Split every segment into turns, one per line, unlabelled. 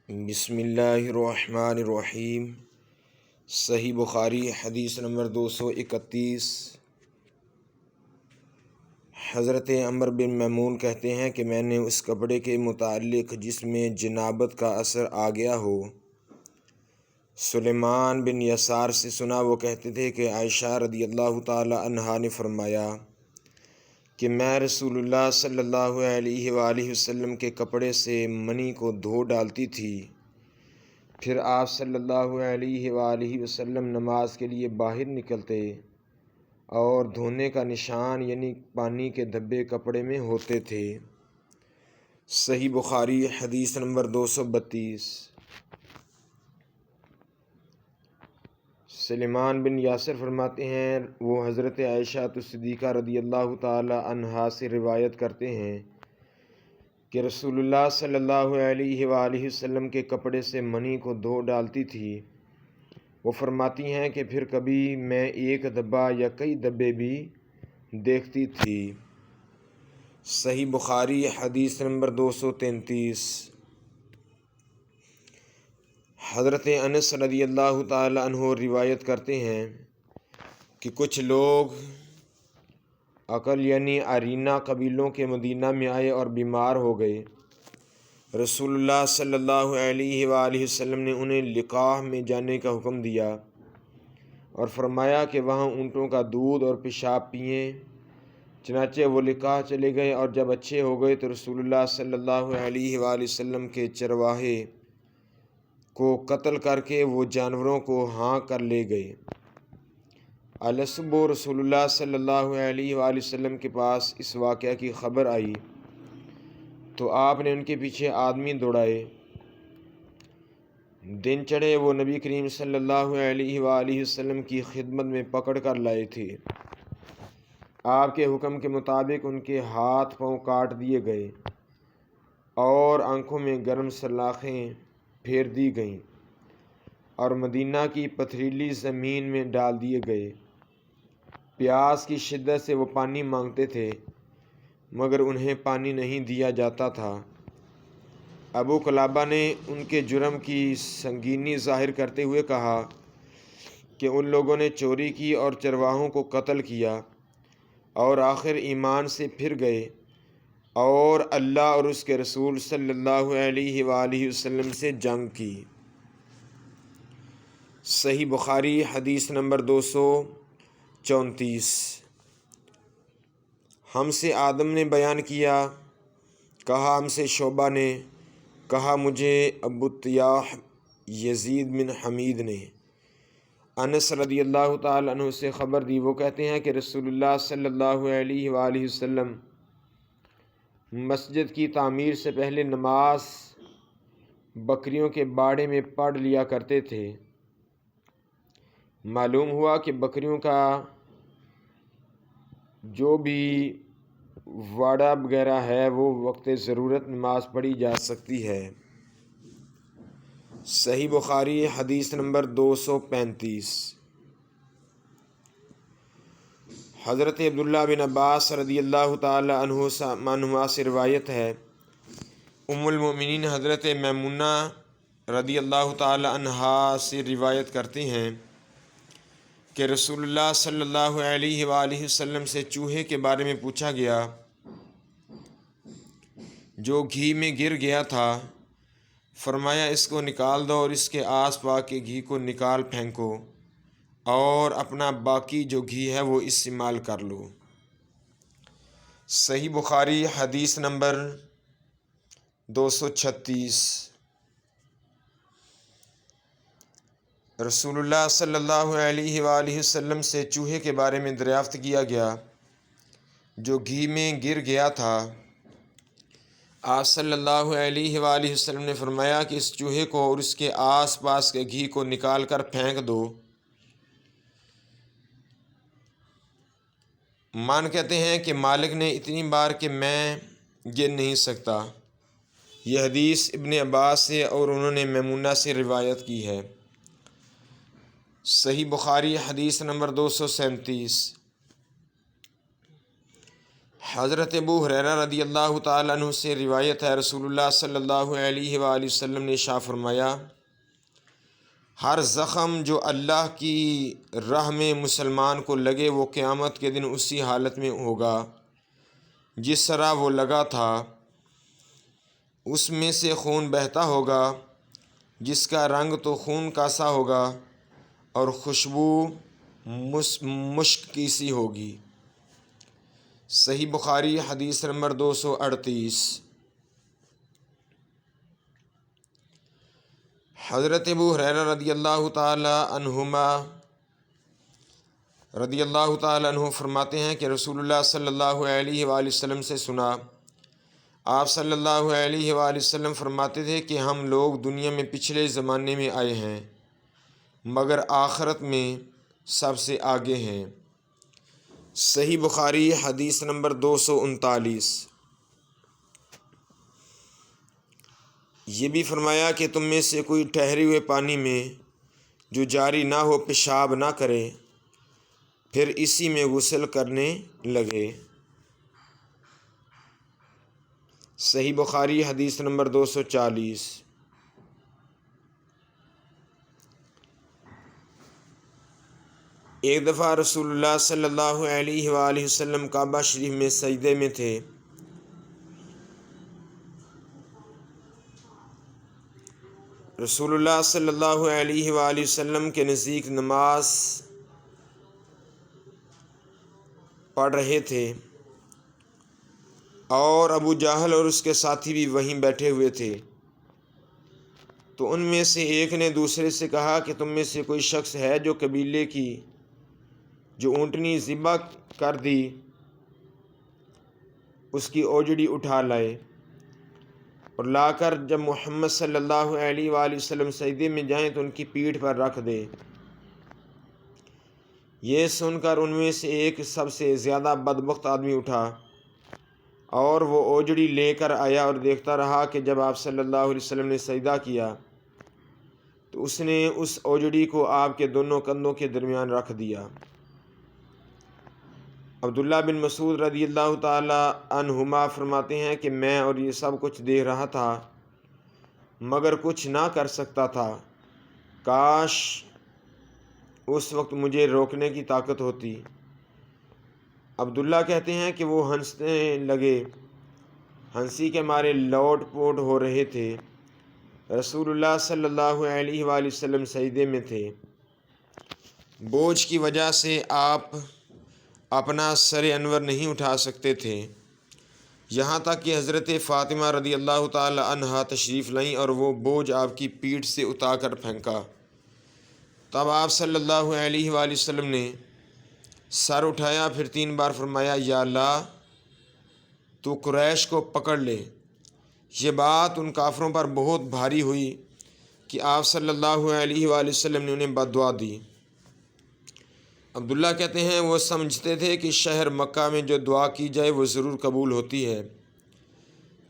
بسم اللہ الرحمن الرحیم۔ صحیح بخاری حدیث نمبر 231۔ حضرت عمر بن میمون کہتے ہیں کہ میں نے اس کپڑے کے متعلق جس میں جنابت کا اثر آ گیا ہو سلیمان بن یسار سے سنا۔ وہ کہتے تھے کہ عائشہ رضی اللہ تعالی عنہا نے فرمایا کہ میں رسول اللہ صلی اللہ علیہ وآلہ وسلم کے کپڑے سے منی کو دھو ڈالتی تھی، پھر آپ صلی اللہ علیہ وآلہ وسلم نماز کے لیے باہر نکلتے اور دھونے کا نشان یعنی پانی کے دھبے کپڑے میں ہوتے تھے۔ صحیح بخاری حدیث نمبر 232۔ سلیمان بن یاسر فرماتے ہیں وہ حضرت عائشہ صدیقہ رضی اللہ تعالی عنہا سے روایت کرتے ہیں کہ رسول اللہ صلی اللہ علیہ وآلہ وسلم کے کپڑے سے منی کو دھو ڈالتی تھی۔ وہ فرماتی ہیں کہ پھر کبھی میں ایک دھبا یا کئی دھبے بھی دیکھتی تھی۔ صحیح بخاری حدیث نمبر 233۔ حضرت انس رضی اللہ تعالی عنہ روایت کرتے ہیں کہ کچھ لوگ عقل یعنی ارینا قبیلوں کے مدینہ میں آئے اور بیمار ہو گئے۔ رسول اللہ صلی اللہ علیہ وآلہ وسلم نے انہیں لقاح میں جانے کا حکم دیا اور فرمایا کہ وہاں اونٹوں کا دودھ اور پیشاب پئیں۔ چنانچہ وہ لقاح چلے گئے اور جب اچھے ہو گئے تو رسول اللہ صلی اللہ علیہ وآلہ وسلم کے چرواہے کو قتل کر کے وہ جانوروں کو ہانک کر لے گئے۔ صبح رسول اللہ صلی اللہ علیہ وآلہ وسلم کے پاس اس واقعہ کی خبر آئی تو آپ نے ان کے پیچھے آدمی دوڑائے۔ دن چڑھے وہ نبی کریم صلی اللہ علیہ وآلہ وسلم کی خدمت میں پکڑ کر لائے تھے۔ آپ کے حکم کے مطابق ان کے ہاتھ پاؤں کاٹ دیے گئے اور آنکھوں میں گرم سلاخیں پھیر دی گئیں اور مدینہ کی پتھریلی زمین میں ڈال دیے گئے۔ پیاس کی شدت سے وہ پانی مانگتے تھے مگر انہیں پانی نہیں دیا جاتا تھا۔ ابو قلابہ نے ان کے جرم کی سنگینی ظاہر کرتے ہوئے کہا کہ ان لوگوں نے چوری کی اور چرواہوں کو قتل کیا اور آخر ایمان سے پھر گئے اور اللہ اور اس کے رسول صلی اللہ علیہ وآلہ وسلم سے جنگ کی۔ صحیح بخاری حدیث نمبر 234۔ ہم سے آدم نے بیان کیا، کہا ہم سے شعبہ نے، کہا مجھے ابو الطیاح یزید بن حمید نے انس رضی اللہ تعالی عنہ سے خبر دی۔ وہ کہتے ہیں کہ رسول اللہ صلی اللہ علیہ وآلہ وسلم مسجد کی تعمیر سے پہلے نماز بکریوں کے باڑے میں پڑھ لیا کرتے تھے۔ معلوم ہوا کہ بکریوں کا جو بھی واڑا وغیرہ ہے وہ وقت ضرورت نماز پڑھی جا سکتی ہے۔ صحیح بخاری حدیث نمبر 235۔ حضرت عبداللہ بن عباس رضی اللہ تعالی عنہما سے روایت ہے، ام المؤمنین حضرت میمونہ رضی اللہ تعالی عنہا سے روایت کرتے ہیں کہ رسول اللہ صلی اللہ علیہ وآلہ وسلم سے چوہے کے بارے میں پوچھا گیا جو گھی میں گر گیا تھا۔ فرمایا اس کو نکال دو اور اس کے آس پاس کے گھی کو نکال پھینکو اور اپنا باقی جو گھی ہے وہ استعمال کر لو۔ صحیح بخاری حدیث نمبر 236۔ رسول اللہ صلی اللہ علیہ وآلہ وسلم سے چوہے کے بارے میں دریافت کیا گیا جو گھی میں گر گیا تھا۔ آپ صلی اللہ علیہ وآلہ وسلم نے فرمایا کہ اس چوہے کو اور اس کے آس پاس کے گھی کو نکال کر پھینک دو۔ مان کہتے ہیں کہ مالک نے اتنی بار کہ میں گن نہیں سکتا۔ یہ حدیث ابن عباس سے اور انہوں نے میمونہ سے روایت کی ہے۔ صحیح بخاری حدیث نمبر 237۔ حضرت ابو ہریرہ رضی اللہ تعالیٰ عنہ سے روایت ہے، رسول اللہ صلی اللہ علیہ وآلہ وسلم نے ارشاد فرمایا، ہر زخم جو اللہ کی راہ میں مسلمان کو لگے وہ قیامت کے دن اسی حالت میں ہوگا جس طرح وہ لگا تھا، اس میں سے خون بہتا ہوگا جس کا رنگ تو خون کا سا ہوگا اور خوشبو مشک کی سی ہوگی۔ صحیح بخاری حدیث نمبر 238۔ حضرت ابو ہریرہ رضی اللہ تعالی عنہ فرماتے ہیں کہ رسول اللہ صلی اللہ علیہ وآلہ وسلم سے سنا، آپ صلی اللہ علیہ وآلہ وسلم فرماتے تھے کہ ہم لوگ دنیا میں پچھلے زمانے میں آئے ہیں مگر آخرت میں سب سے آگے ہیں۔ صحیح بخاری حدیث نمبر 239۔ یہ بھی فرمایا کہ تم میں سے کوئی ٹھہرے ہوئے پانی میں جو جاری نہ ہو پیشاب نہ کرے، پھر اسی میں غسل کرنے لگے۔ صحیح بخاری حدیث نمبر 240۔ ایک دفعہ رسول اللہ صلی اللہ علیہ وآلہ وسلم کعبہ شریف میں سجدے میں تھے، رسول اللہ صلی اللہ علیہ وآلہ وسلم کے نزدیک نماز پڑھ رہے تھے اور ابو جہل اور اس کے ساتھی بھی وہیں بیٹھے ہوئے تھے، تو ان میں سے ایک نے دوسرے سے کہا کہ تم میں سے کوئی شخص ہے جو قبیلے کی جو اونٹنی ذبح کر دی اس کی اوجڑی اٹھا لائے اور لا کر جب محمد صلی اللہ علیہ وآلہ وسلم سجدے میں جائیں تو ان کی پیٹھ پر رکھ دے۔ یہ سن کر ان میں سے ایک سب سے زیادہ بدبخت آدمی اٹھا اور وہ اوجڑی لے کر آیا اور دیکھتا رہا کہ جب آپ صلی اللہ علیہ وسلم نے سجدہ کیا تو اس نے اس اوجڑی کو آپ کے دونوں کندھوں کے درمیان رکھ دیا۔ عبداللہ بن مسعود رضی اللہ تعالی عنہما فرماتے ہیں کہ میں اور یہ سب کچھ دیکھ رہا تھا مگر کچھ نہ کر سکتا تھا، کاش اس وقت مجھے روکنے کی طاقت ہوتی۔ عبداللہ کہتے ہیں کہ وہ ہنسنے لگے، ہنسی کے مارے لوٹ پوٹ ہو رہے تھے۔ رسول اللہ صلی اللہ علیہ وآلہ وسلم سجدے میں تھے، بوجھ کی وجہ سے آپ اپنا سر انور نہیں اٹھا سکتے تھے، یہاں تک کہ حضرت فاطمہ رضی اللہ تعالی عنہا تشریف لائیں اور وہ بوجھ آپ کی پیٹھ سے اتار کر پھینکا۔ تب آپ صلی اللہ علیہ وآلہ وسلم نے سر اٹھایا، پھر 3 بار فرمایا، یا اللہ تو قریش کو پکڑ لے۔ یہ بات ان کافروں پر بہت بھاری ہوئی کہ آپ صلی اللہ علیہ وآلہ وسلم نے انہیں بد دعا دی۔ عبداللہ کہتے ہیں وہ سمجھتے تھے کہ شہر مکہ میں جو دعا کی جائے وہ ضرور قبول ہوتی ہے۔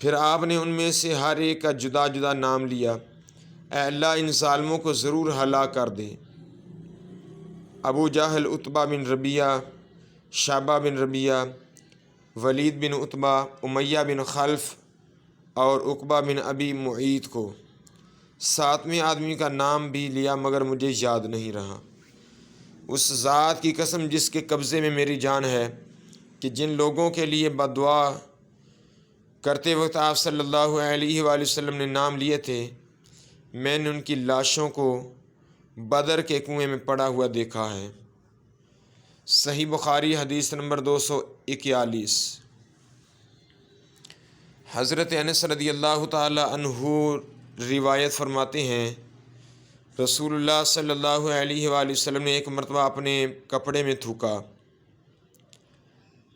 پھر آپ نے ان میں سے ہر ایک کا جدا جدا نام لیا، اے اللہ ان ظالموں کو ضرور ہلاک کر دے۔ ابو جہل، عتبہ بن ربیعہ، شعبہ بن ربیعہ، ولید بن عتبہ، امیہ بن خلف اور عقبہ بن ابی معیط کو۔ 7ویں آدمی کا نام بھی لیا مگر مجھے یاد نہیں رہا۔ اس ذات کی قسم جس کے قبضے میں میری جان ہے کہ جن لوگوں کے لیے بد دعا کرتے وقت آپ صلی اللہ علیہ وآلہ وسلم نے نام لیے تھے، میں نے ان کی لاشوں کو بدر کے کنویں میں پڑا ہوا دیکھا ہے۔ صحیح بخاری حدیث نمبر 241۔ حضرت انس رضی اللہ تعالی عنہ روایت فرماتے ہیں، رسول اللہ صلی اللہ علیہ وآلہ وسلم نے ایک مرتبہ اپنے کپڑے میں تھوکا۔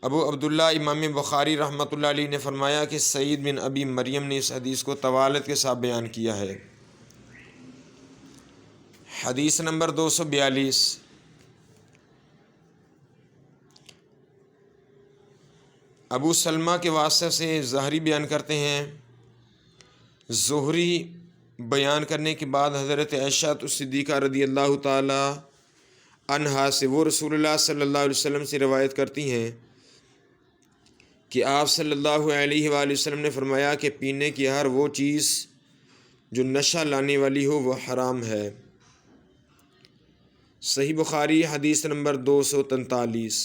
ابو عبداللہ امام بخاری رحمۃ اللہ علیہ نے فرمایا کہ سعید بن ابی مریم نے اس حدیث کو طوالت کے ساتھ بیان کیا ہے۔ حدیث نمبر 242۔ ابو سلمہ کے واسطے سے زہری بیان کرتے ہیں، زہری بیان کرنے کے بعد حضرت عائشہ صدیقہ رضی اللہ تعالی عنہا سے وہ رسول اللہ صلی اللہ علیہ وسلم سے روایت کرتی ہیں کہ آپ صلی اللہ علیہ وآلہ وسلم نے فرمایا کہ پینے کی ہر وہ چیز جو نشہ لانے والی ہو وہ حرام ہے۔ صحیح بخاری حدیث نمبر 243۔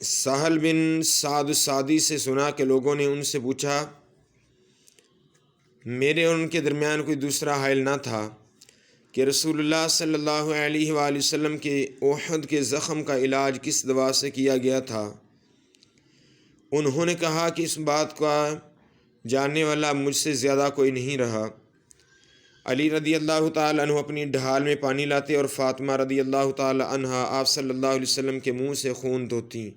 سہل بن سعد الساعدی سے سنا کہ لوگوں نے ان سے پوچھا، میرے اور ان کے درمیان کوئی دوسرا حائل نہ تھا، کہ رسول اللہ صلی اللہ علیہ وآلہ وسلم کے احد کے زخم کا علاج کس دوا سے کیا گیا تھا؟ انہوں نے کہا کہ اس بات کا جاننے والا مجھ سے زیادہ کوئی نہیں رہا۔ علی رضی اللہ تعالی عنہ اپنی ڈھال میں پانی لاتے اور فاطمہ رضی اللہ تعالی عنہا آپ صلی اللہ علیہ وسلم کے منہ سے خون دھوتیں۔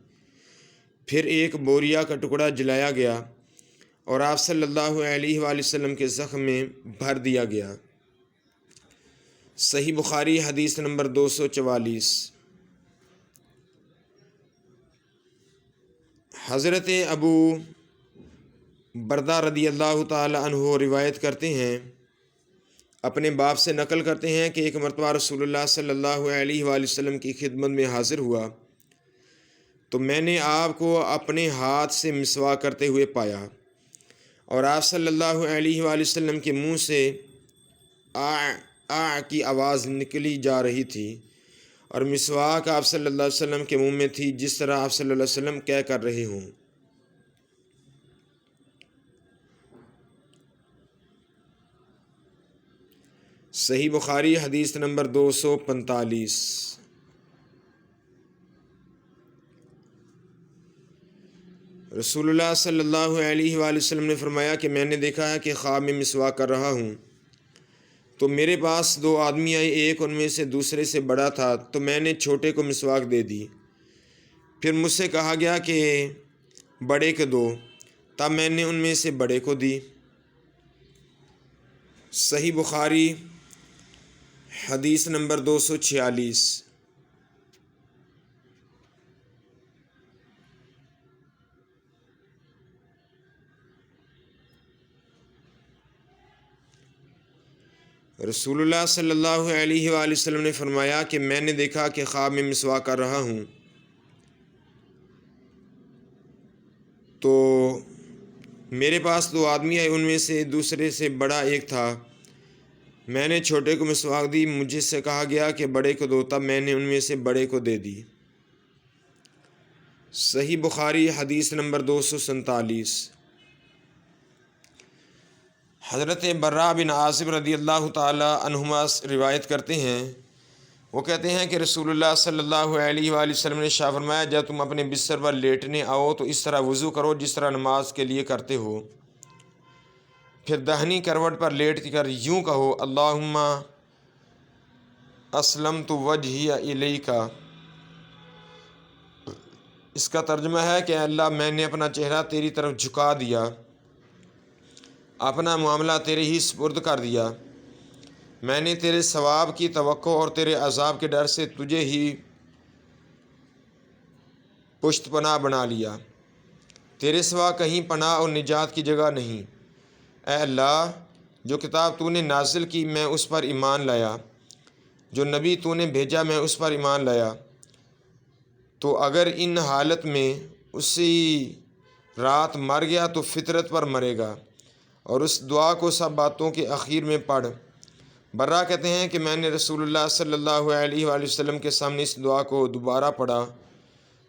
پھر ایک بوریا کا ٹکڑا جلایا گیا اور آپ صلی اللہ علیہ وآلہ وسلم کے زخم میں بھر دیا گیا۔ صحیح بخاری حدیث نمبر 244۔ حضرت ابو بردہ رضی اللہ تعالی عنہ روایت کرتے ہیں، اپنے باپ سے نقل کرتے ہیں کہ ایک مرتبہ رسول اللہ صلی اللہ علیہ وآلہ وسلم کی خدمت میں حاضر ہوا تو میں نے آپ کو اپنے ہاتھ سے مسواک کرتے ہوئے پایا اور آپ صلی اللہ علیہ وآلہ وسلم کے منہ سے آ کی آواز نکلی جا رہی تھی اور مسواک آپ صلی اللہ علیہ وسلم کے منہ میں تھی جس طرح آپ صلی اللہ علیہ وسلم کہہ کر رہے ہوں۔ صحیح بخاری حدیث نمبر 245۔ رسول اللہ صلی اللہ علیہ وآلہ وسلم نے فرمایا کہ میں نے دیکھا ہے کہ خواب میں مسواک کر رہا ہوں تو میرے پاس دو آدمی آئے، ایک ان میں سے دوسرے سے بڑا تھا تو میں نے چھوٹے کو مسواک دے دی، پھر مجھ سے کہا گیا کہ بڑے کو دو، تب میں نے ان میں سے بڑے کو دی۔ صحیح بخاری حدیث نمبر 246۔ رسول اللہ صلی اللہ علیہ وآلہ وسلم نے فرمایا کہ میں نے دیکھا کہ خواب میں مسواک کر رہا ہوں تو میرے پاس دو آدمی آئے، ان میں سے دوسرے سے بڑا ایک تھا، میں نے چھوٹے کو مسواک دی، مجھ سے کہا گیا کہ بڑے کو دو، تب میں نے ان میں سے بڑے کو دے دی۔ صحیح بخاری حدیث نمبر 247۔ حضرت براء بن عازب رضی اللہ تعالی عنہما روایت کرتے ہیں، وہ کہتے ہیں کہ رسول اللہ صلی اللہ علیہ وآلہ وسلم نے ارشاد فرمایا، جب تم اپنے بستر پر لیٹنے آؤ تو اس طرح وضو کرو جس طرح نماز کے لیے کرتے ہو، پھر داہنی کروٹ پر لیٹ کر یوں کہو، اللہم اسلمت وجہی الیک۔ اس کا ترجمہ ہے کہ اللہ میں نے اپنا چہرہ تیری طرف جھکا دیا، اپنا معاملہ تیرے ہی سپرد کر دیا، میں نے تیرے ثواب کی توقع اور تیرے عذاب کے ڈر سے تجھے ہی پشت پناہ بنا لیا، تیرے سوا کہیں پناہ اور نجات کی جگہ نہیں۔ اے اللہ، جو کتاب تو نے نازل کی میں اس پر ایمان لایا، جو نبی تو نے بھیجا میں اس پر ایمان لایا، تو اگر ان حالت میں اسی رات مر گیا تو فطرت پر مرے گا، اور اس دعا کو سب باتوں کے اخیر میں پڑھ۔ برا کہتے ہیں کہ میں نے رسول اللہ صلی اللہ علیہ وآلہ وسلم کے سامنے اس دعا کو دوبارہ پڑھا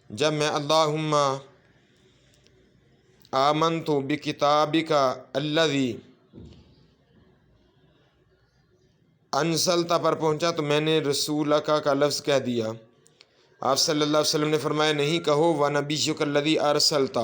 جب میں اللہم آمنت بکتابک الذی انزلت پر پہنچا تو میں نے رسولک کا لفظ کہہ دیا۔ آپ صلی اللہ علیہ وسلم نے فرمایا، نہیں کہو ونبیک الذی ارسلت۔